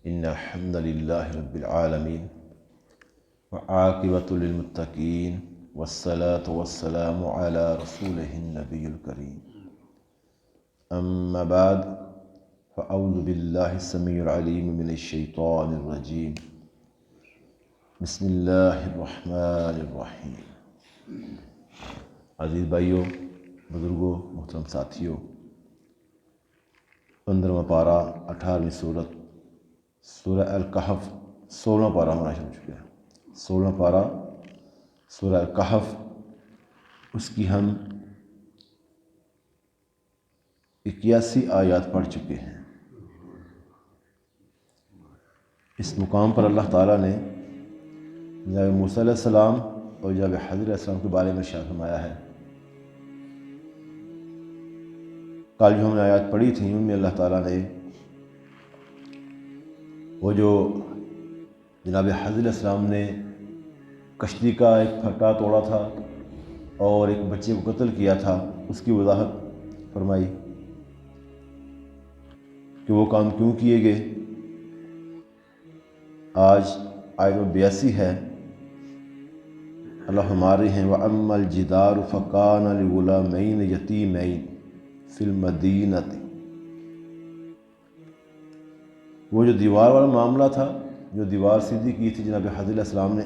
إن الحمد لله رب العالمين وعاقبة للمتقين والصلاة والسلام على رسوله النبي الكريم أما بعد فأعوذ بالله السميع العليم من الشيطان الرجيم بسم الله الرحمن الرحیم۔ عزیز بھائیوں، بزرگوں، محترم ساتھیوں، 15واں پارہ 18ویں سورت سورہ الکہف 16واں پارہ ہمارا شروع ہو چکا ہے۔ 16واں پارہ سورہ الکہف، اس کی ہم 81 آیات پڑھ چکے ہیں۔ اس مقام پر اللہ تعالیٰ نے جناب موسیٰ علیہ السلام اور جناب خضر علیہ السلام کے بارے میں ارشاد فرمایا ہے۔ کل جو ہم نے آیات پڑھی تھیں ان میں اللہ تعالیٰ نے وہ جو جناب خضر علیہ السلام نے کشتی کا ایک پھٹا توڑا تھا اور ایک بچے کو قتل کیا تھا، اس کی وضاحت فرمائی کہ وہ کام کیوں کیے گئے۔ آج آیت 82 ہے، اللہ ہمارے ہیں وَأَمَّا الْجِدَارُ فَكَانَ لِغُلَامَيْنِ يَتِيمَيْنِ فِي الْمَدِينَةِ۔ وہ جو دیوار والا معاملہ تھا، جو دیوار سیدھی کی تھی جناب خضر علیہ السلام نے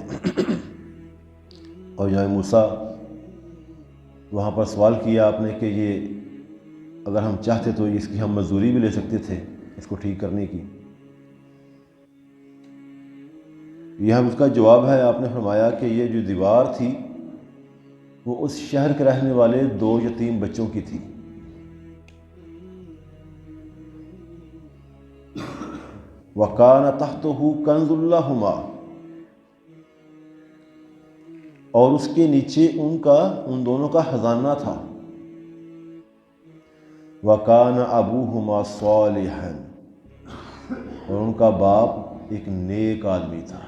اور جناب موسیٰ وہاں پر سوال کیا آپ نے کہ یہ اگر ہم چاہتے تو اس کی ہم مزدوری بھی لے سکتے تھے اس کو ٹھیک کرنے کی۔ یہاں اس کا جواب ہے، آپ نے فرمایا کہ یہ جو دیوار تھی وہ اس شہر کے رہنے والے 2 یتیم بچوں کی تھی۔ وَكَانَ تَحْتَهُ كَنْزٌ لَهُمَا، اور اس کے نیچے ان دونوں کا خزانہ تھا۔ وَكَانَ أَبُوهُمَا صَالِحًا، اور ان کا باپ ایک نیک آدمی تھا۔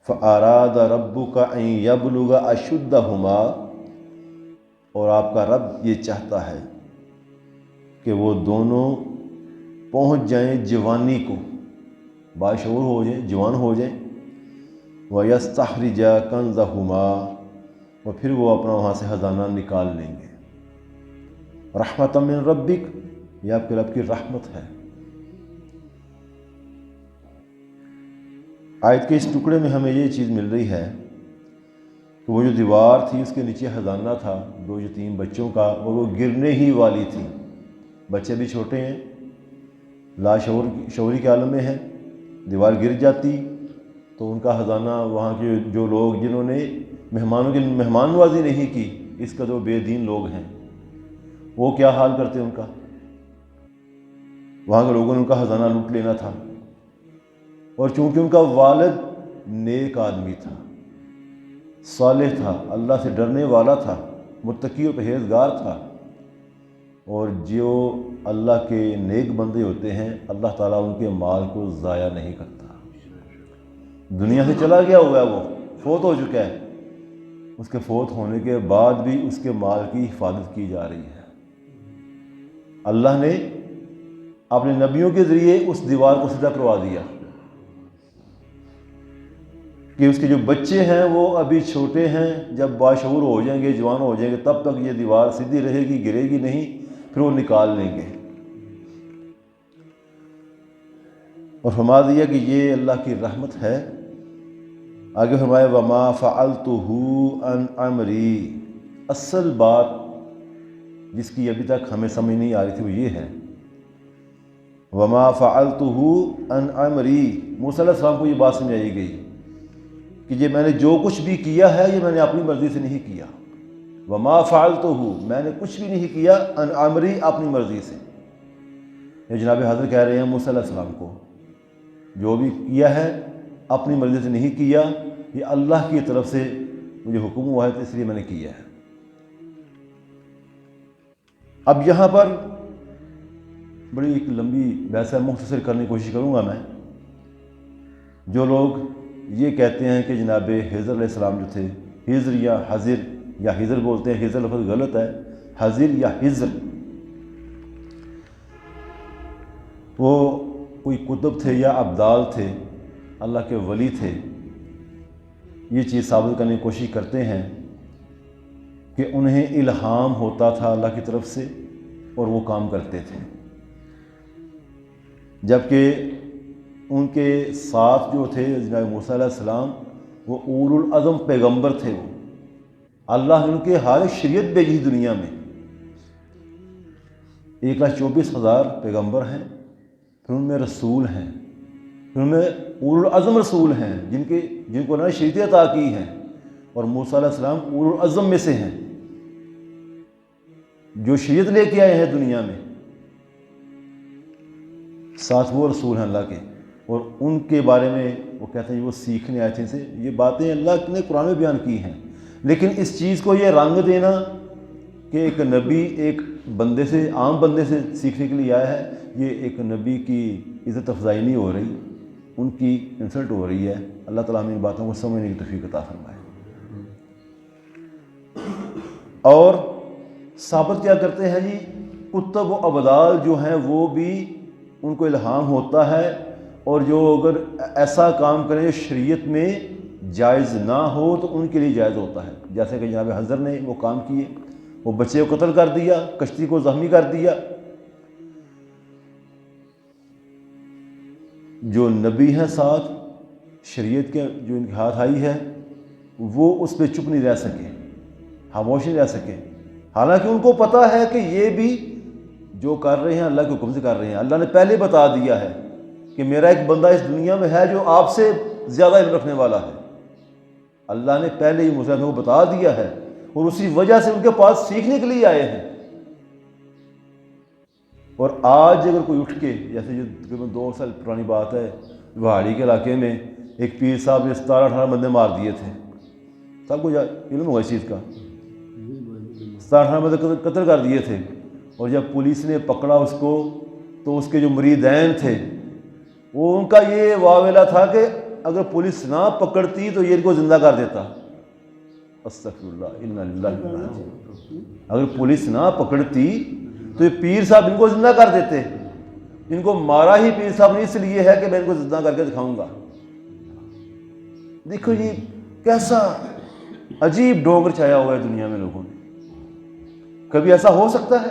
فَأَرَادَ رَبُّكَ أَن يَبْلُغَ أَشُدَّهُمَا، اور آپ کا رب یہ چاہتا ہے کہ وہ دونوں پہنچ جائیں جوانی کو، باشعور ہو جائیں، جوان ہو جائیں۔ وَيَسْتَخْرِجَ كَنْزَهُمَا، اور پھر وہ اپنا وہاں سے خزانہ نکال لیں گے۔ رحمۃ من ربک، یہ آپ کے رب کی رحمت ہے۔ آیت کے اس ٹکڑے میں ہمیں یہ چیز مل رہی ہے کہ وہ جو دیوار تھی اس کے نیچے خزانہ تھا 2 یتیم بچوں کا، اور وہ گرنے ہی والی تھی۔ بچے بھی چھوٹے ہیں، شعوری کے عالم میں ہیں، دیوار گر جاتی تو ان کا خزانہ، وہاں کے جو لوگ جنہوں نے مہمانوں کی مہمان نوازی نہیں کی، اس کا جو بے دین لوگ ہیں، وہ کیا حال کرتے ان کا۔ وہاں کے لوگوں نے ان کا خزانہ لوٹ لینا تھا، اور چونکہ ان کا والد نیک آدمی تھا، صالح تھا، اللہ سے ڈرنے والا تھا، متقی و پرہیزگار تھا، اور جو اللہ کے نیک بندے ہوتے ہیں اللہ تعالیٰ ان کے مال کو ضائع نہیں کرتا۔ دنیا سے چلا گیا ہوا ہے، وہ فوت ہو چکا ہے، اس کے فوت ہونے کے بعد بھی اس کے مال کی حفاظت کی جا رہی ہے۔ اللہ نے اپنے نبیوں کے ذریعے اس دیوار کو سیدھا کروا دیا کہ اس کے جو بچے ہیں وہ ابھی چھوٹے ہیں، جب باشعور ہو جائیں گے، جوان ہو جائیں گے، تب تک یہ دیوار سیدھی رہے گی، گرے گی نہیں، پھر وہ نکال لیں گے۔ اور فرما دیا کہ یہ اللہ کی رحمت ہے۔ آگے فرمایا وَمَا فَعَلْتُهُ عَنْ أَمْرِي، اصل بات جس کی ابھی تک ہمیں سمجھ نہیں آ رہی تھی وہ یہ ہے، وَمَا فَعَلْتُهُ عَنْ أَمْرِي، موسیٰ علیہ السلام کو یہ بات سمجھائی گئی کہ یہ میں نے جو کچھ بھی کیا ہے یہ میں نے اپنی مرضی سے نہیں کیا۔ وَمَا فَعَلْتُهُ، میں نے کچھ بھی نہیں کیا، عَنْ أَمْرِي، اپنی مرضی سے۔ یہ جناب حضرت کہہ رہے ہیں موسیٰ علیہ السلام کو، جو بھی کیا ہے اپنی مرضی سے نہیں کیا، یہ اللہ کی طرف سے مجھے حکم ہوا ہے تو اس لیے میں نے کیا ہے۔ اب یہاں پر بڑی ایک لمبی بحث ہے، مختصر کرنے کی کوشش کروں گا میں۔ جو لوگ یہ کہتے ہیں کہ جناب خضر علیہ السلام جو تھے، خضر یا حضر یا حضر بولتے ہیں، خضر لفظ غلط ہے، حضر یا حضر، وہ کوئی کتب تھے یا ابدال تھے، اللہ کے ولی تھے، یہ چیز ثابت کرنے کی کوشش کرتے ہیں کہ انہیں الہام ہوتا تھا اللہ کی طرف سے اور وہ کام کرتے تھے، جبکہ ان کے ساتھ جو تھے جناب موسیٰ علیہ السلام وہ اولو العزم پیغمبر تھے، وہ اللہ نے ان کے ہر شریعت بھیجی دنیا میں۔ 1,24,000 پیغمبر ہیں، پھر ان میں رسول ہیں، پھر ان میں اولو العزم رسول ہیں جن کو اللہ نے شریعتیں عطا کی ہیں، اور موسیٰ علیہ السلام اولو العزم میں سے ہیں جو شریعت لے کے آئے ہیں دنیا میں، ساتھ وہ رسول ہیں اللہ کے، اور ان کے بارے میں وہ کہتے ہیں وہ سیکھنے آئے تھے سے۔ یہ باتیں اللہ نے قرآن میں بیان کی ہیں، لیکن اس چیز کو یہ رنگ دینا کہ ایک نبی ایک بندے سے، عام بندے سے سیکھنے کے لیے آیا ہے، یہ ایک نبی کی عزت افزائی نہیں ہو رہی، ان کی انسلٹ ہو رہی ہے۔ اللہ تعالیٰ ہمیں ان باتوں کو سمجھنے کی توفیق عطا فرمائے۔ اور ثابت کیا کرتے ہیں جی، کتب و ابدال جو ہیں وہ بھی ان کو الہام ہوتا ہے، اور جو اگر ایسا کام کریں جو شریعت میں جائز نہ ہو تو ان کے لیے جائز ہوتا ہے، جیسے کہ جناب حضر نے وہ کام کیے، وہ بچے کو قتل کر دیا، کشتی کو زخمی کر دیا۔ جو نبی ہیں ساتھ شریعت کے جو ان کے ہاتھ آئی ہے وہ اس پہ چپ نہیں رہ سکے، خاموش نہیں رہ سکے، حالانکہ ان کو پتہ ہے کہ یہ بھی جو کر رہے ہیں اللہ کے حکم سے کر رہے ہیں۔ اللہ نے پہلے بتا دیا ہے کہ میرا ایک بندہ اس دنیا میں ہے جو آپ سے زیادہ علم رکھنے والا ہے، اللہ نے پہلے ہی موسیٰ کو بتا دیا ہے، اور اسی وجہ سے ان کے پاس سیکھنے کے لیے آئے ہیں۔ اور آج اگر کوئی اٹھ کے، جیسے جو تقریباً 2 سال پرانی بات ہے، وہاڑی کے علاقے میں ایک پیر صاحب نے 17-18 بندے مار دیے تھے، سب کو علم ہوگا اس چیز کا، 17-18 بندے قتل کر دیے تھے، اور جب پولیس نے پکڑا اس کو تو اس کے جو مریدین تھے وہ ان کا یہ واویلا تھا کہ اگر پولیس نہ پکڑتی تو یہ ان کو زندہ کر دیتا۔ استغفر اللہ، انا للہ و انا الیہ راجعون۔ اگر پولیس نہ پکڑتی تو یہ پیر صاحب ان کو زندہ کر دیتے۔ ان کو مارا ہی پیر صاحب نے اس لیے ہے کہ میں ان کو زندہ کر کے دکھاؤں گا۔ دیکھو یہ کیسا عجیب ڈونگر چھایا ہوا ہے دنیا میں لوگوں نے۔ کبھی ایسا ہو سکتا ہے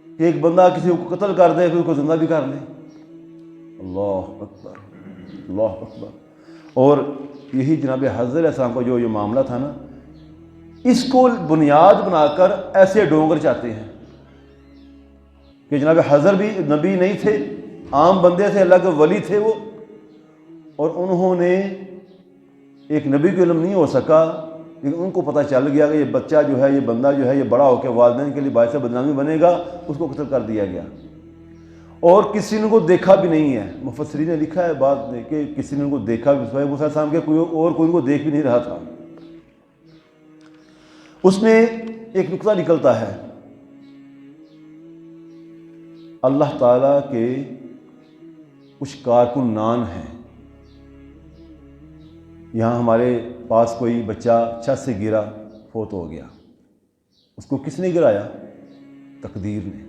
کہ ایک بندہ کسی کو قتل کر دے پھر اس کو زندہ بھی کر لے؟ اللہ اکبر، اللہ اکبر۔ اور یہی جناب حضرت علیہ السلام کا جو یہ معاملہ تھا نا، اس کو بنیاد بنا کر ایسے ڈونگر چاہتے ہیں کہ جناب حضرت بھی نبی نہیں تھے، عام بندے تھے، اللہ کے ولی تھے وہ، اور انہوں نے ایک نبی کو علم نہیں ہو سکا، لیکن ان کو پتہ چل گیا کہ یہ بچہ جو ہے، یہ بندہ جو ہے، یہ بڑا ہو کے والدین کے لیے باعث بدنامی بنے گا، اس کو قتل کر دیا گیا۔ اور کسی نے ان کو دیکھا بھی نہیں ہے، مفسرین نے لکھا ہے بعد میں کہ کسی نے ان کو دیکھا بھی، موسیٰ علیہ السلام کے کوئی ان کو دیکھ بھی نہیں رہا تھا۔ اس میں ایک نقطہ نکلتا ہے، اللہ تعالیٰ کے کچھ کارکنان ہیں۔ یہاں ہمارے پاس کوئی بچہ چھت سے گرا، فوت ہو گیا، اس کو کس نے گرایا؟ تقدیر نے۔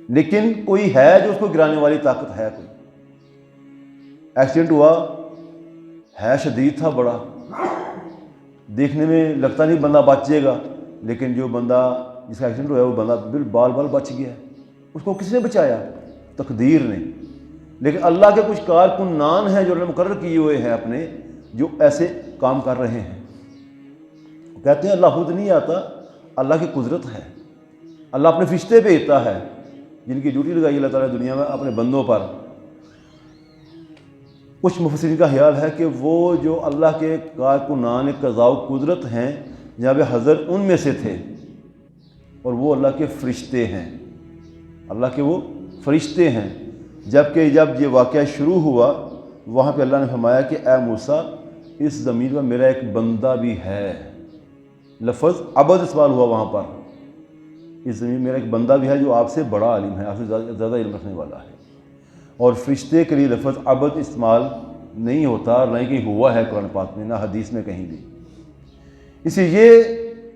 لیکن کوئی ہے جو اس کو گرانے والی طاقت ہے، کوئی ایکسیڈنٹ ہوا ہے، شدید تھا بڑا، دیکھنے میں لگتا نہیں بندہ بچ جائے گا، لیکن جو بندہ جس کا ایکسیڈنٹ ہوا ہے وہ بندہ بال بچ گیا، اس کو کس نے بچایا؟ تقدیر نے۔ لیکن اللہ کے کچھ کارکنان ہیں جو انہوں نے مقرر کیے ہوئے ہیں اپنے، جو ایسے کام کر رہے ہیں۔ کہتے ہیں اللہ خود نہیں آتا، اللہ کی قدرت ہے، اللہ اپنے فرشتے بھیجتا ہے جن کی ڈیوٹی لگائی اللہ تعالیٰ دنیا میں اپنے بندوں پر۔ کچھ مفسرین کا خیال ہے کہ وہ جو اللہ کے کارکنان قضاء و قدرت ہیں، جناب حضرت ان میں سے تھے، اور وہ اللہ کے فرشتے ہیں، اللہ کے وہ فرشتے ہیں۔ جبکہ جب یہ واقعہ شروع ہوا وہاں پہ اللہ نے فرمایا کہ اے موسیٰ، اس زمین پر میرا ایک بندہ بھی ہے، لفظ عبد استعمال ہوا وہاں پر، اس زمین میں میرا ایک بندہ بھی ہے جو آپ سے بڑا عالم ہے، آپ سے زیادہ علم رکھنے والا ہے۔ اور فرشتے کے لیے لفظ عبد استعمال نہیں ہوتا، اور نہ ہی کہیں ہوا ہے قرآن پاک میں، نہ حدیث میں کہیں بھی۔ اسی یہ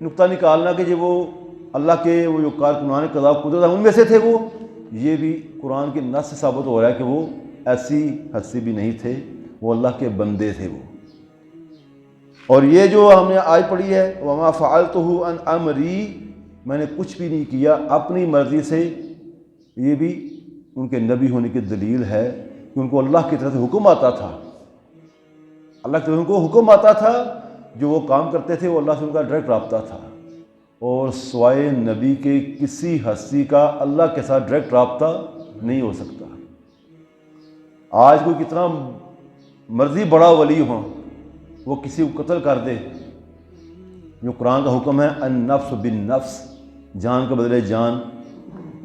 نقطہ نکالنا کہ وہ اللہ کے وہ جو کارکنان قضاء و قدرت ہیں ان میں سے تھے وہ، یہ بھی قرآن کی نص سے ثابت ہو رہا ہے کہ وہ ایسی ہستی بھی نہیں تھے، وہ اللہ کے بندے تھے وہ۔ اور یہ جو ہم نے آج پڑھی ہے وما فعلتہ عن امری، میں نے کچھ بھی نہیں کیا اپنی مرضی سے، یہ بھی ان کے نبی ہونے کی دلیل ہے کہ ان کو اللہ کی طرف سے حکم آتا تھا، اللہ کی طرف سے ان کو حکم آتا تھا، جو وہ کام کرتے تھے وہ اللہ سے ان کا ڈائریکٹ رابطہ تھا، اور سوائے نبی کے کسی ہستی کا اللہ کے ساتھ ڈائریکٹ رابطہ نہیں ہو سکتا۔ آج کوئی کتنا مرضی بڑا ولی ہو، وہ کسی کو قتل کر دے، جو قرآن کا حکم ہے النفس بالنفس، جان کے بدلے جان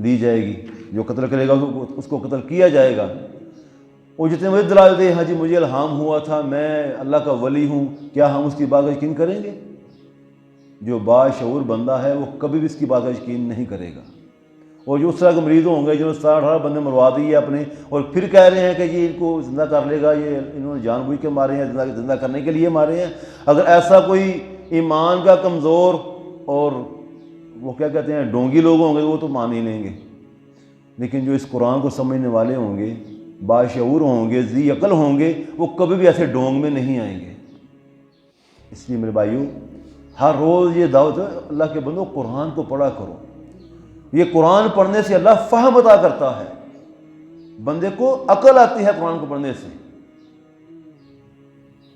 دی جائے گی، جو قتل کرے گا اس کو قتل کیا جائے گا۔ وہ جتنے مجھے دلائل دے، ہاں جی مجھے الہام ہوا تھا، میں اللہ کا ولی ہوں، کیا ہم اس کی بات کا یقین کریں گے؟ جو باشعور بندہ ہے وہ کبھی بھی اس کی بات کا یقین نہیں کرے گا۔ اور جو اس طرح کے مریض ہوں گے جو 17-18 بندے مروا دیے اپنے، اور پھر کہہ رہے ہیں کہ یہ ان کو زندہ کر لے گا، یہ انہوں نے جان بوجھ کے مارے ہیں، زندہ کرنے کے لیے مارے ہیں۔ اگر ایسا کوئی ایمان کا کمزور اور وہ کیا کہتے ہیں ڈونگی لوگ ہوں گے وہ تو مان ہی لیں گے، لیکن جو اس قرآن کو سمجھنے والے ہوں گے، باشعور ہوں گے، ذی عقل ہوں گے، وہ کبھی بھی ایسے ڈونگ میں نہیں آئیں گے۔ اس لیے میرے بھائیوں، ہر روز یہ دعوت ہے اللہ کے بندوں قرآن کو پڑھا کرو۔ یہ قرآن پڑھنے سے اللہ فہم عطا کرتا ہے، بندے کو عقل آتی ہے قرآن کو پڑھنے سے۔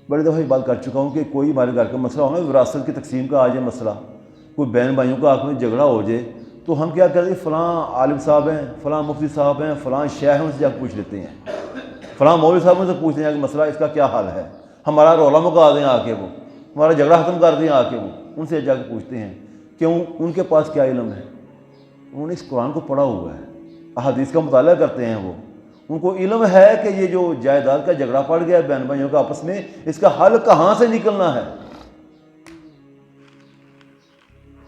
بڑی دفعہ یہ بات کر چکا ہوں کہ کوئی ہمارے گھر کا مسئلہ ہونا، وراثت کی تقسیم کا آ جائے مسئلہ، کوئی بہن بھائیوں کا آپس میں جھگڑا ہو جائے، تو ہم کیا کرتے ہیں، فلاں عالم صاحب ہیں، فلاں مفتی صاحب ہیں، فلاں شیخ ہیں، ان سے جا کے پوچھ لیتے ہیں، فلاں مولوی صاحب سے پوچھتے ہیں کہ مسئلہ اس کا کیا حل ہے، ہمارا رولا مکا دیں آ کے، وہ ہمارا جھگڑا ختم کر دیں آ کے، وہ ان سے جا کے پوچھتے ہیں۔ کیوں؟ ان کے پاس کیا علم ہے؟ انہوں نے اس قرآن کو پڑھا ہوا ہے، احادیث کا مطالعہ کرتے ہیں، وہ ان کو علم ہے کہ یہ جو جائیداد کا جھگڑا پڑ گیا بہن بھائیوں کا آپس میں، اس کا حل کہاں سے نکلنا ہے۔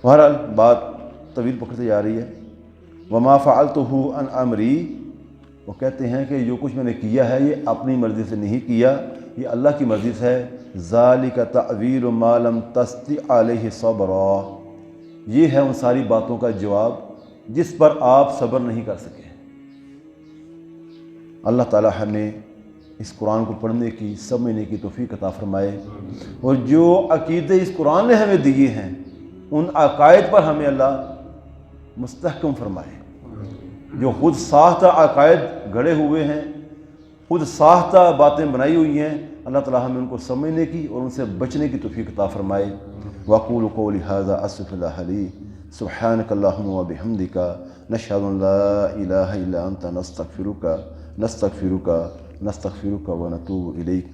بہرحال بات طویل پکڑتے جا رہی ہے۔ وما فعلتہ عن امری، وہ کہتے ہیں کہ جو کچھ میں نے کیا ہے یہ اپنی مرضی سے نہیں کیا، یہ اللہ کی مرضی سے ہے۔ ذالک تعویل ما لم تستطع علیہ صبرا، یہ ہے ان ساری باتوں کا جواب جس پر آپ صبر نہیں کر سکے۔ اللہ تعالیٰ ہمیں اس قرآن کو پڑھنے کی، سمجھنے کی توفیق عطا فرمائے، اور جو عقیدے اس قرآن نے ہمیں دیے ہیں ان عقائد پر ہمیں اللہ مستحکم فرمائے۔ جو خود ساختہ عقائد گھڑے ہوئے ہیں، خود ساختہ باتیں بنائی ہوئی ہیں، اللہ تعالیٰ ہمیں ان کو سمجھنے کی اور ان سے بچنے کی توفیق عطا فرمائے۔ وَأَقُولُ قَوْلِي هَذَا أَسْتَغْفِرُ اللَّهَ لِي سُبْحَانَكَ اللَّهُمَّ وَبِحَمْدِكَ نَشْهَدُ أَن لَّا إِلَٰهَ إِلَّا أَنتَ نَسْتَغْفِرُكَ وَنَتُوبُ إِلَيْكَ۔